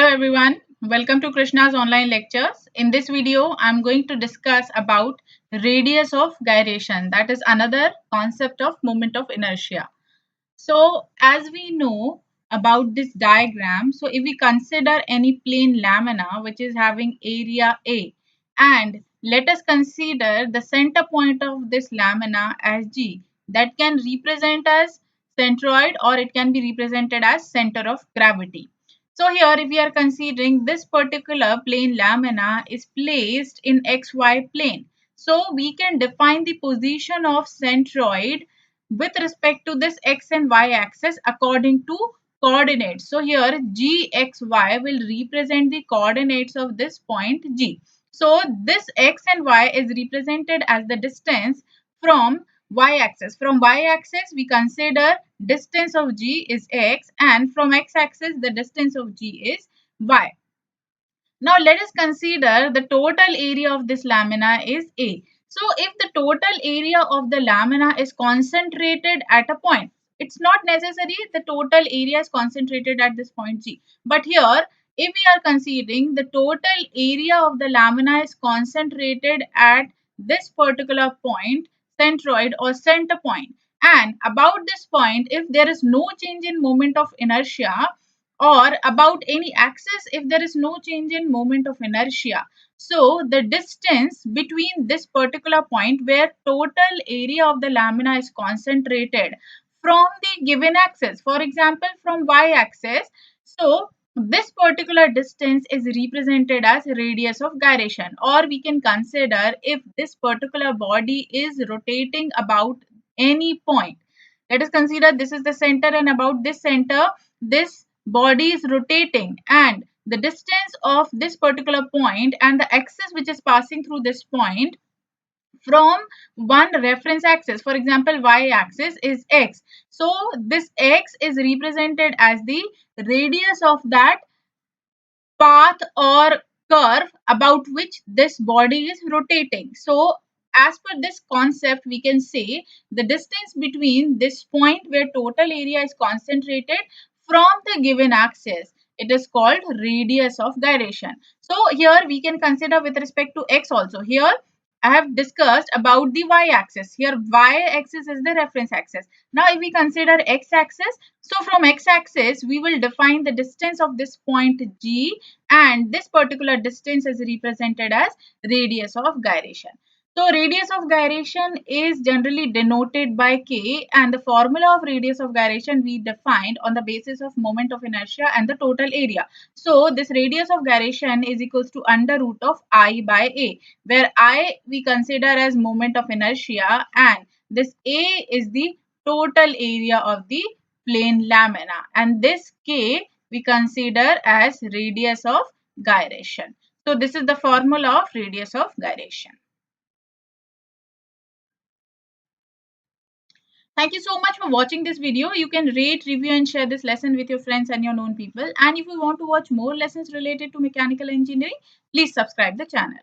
Hello everyone, welcome to Krishna's online lectures. In this video, I'm going to discuss about radius of gyration. That is another concept of moment of inertia. So as we know about this diagram, so if we consider any plane lamina which is having area A, and let us consider the center point of this lamina as G, that can represent as centroid or it can be represented as center of gravity. So here if we are considering this particular plane lamina is placed in XY plane. So we can define the position of centroid with respect to this x and y axis according to coordinates. So here gxy will represent the coordinates of this point G. So this x and y is represented as the distance from y-axis. From y-axis we consider distance of G is x, and from x-axis the distance of G is y. Now let us consider the total area of this lamina is A. So if the total area of the lamina is concentrated at a point, it's not necessary the total area is concentrated at this point G. But here, if we are considering the total area of the lamina is concentrated at this particular point, centroid or center point, and about this point, if there is no change in moment of inertia, or about any axis if there is no change in moment of inertia. So the distance between this particular point where total area of the lamina is concentrated from the given axis, for example from y-axis, so this particular distance is represented as radius of gyration, or we can consider if this particular body is rotating about any point. Let us consider this is the center, and about this center this body is rotating, and the distance of this particular point and the axis which is passing through this point from one reference axis, for example y axis, is x. So this x is represented as the radius of that path or curve about which this body is rotating. So as per this concept, we can say the distance between this point where total area is concentrated from the given axis, it is called radius of gyration. So here we can consider with respect to x also. Here I have discussed about the y-axis. Here y-axis is the reference axis. Now if we consider x-axis, so from x-axis we will define the distance of this point G, and this particular distance is represented as radius of gyration. So radius of gyration is generally denoted by K, and the formula of radius of gyration we defined on the basis of moment of inertia and the total area. So this radius of gyration is equals to under root of I by A, where I we consider as moment of inertia and this A is the total area of the plane lamina, and this K we consider as radius of gyration. So this is the formula of radius of gyration. Thank you so much for watching this video. You can rate, review and share this lesson with your friends and your known people. And if you want to watch more lessons related to mechanical engineering, please subscribe the channel.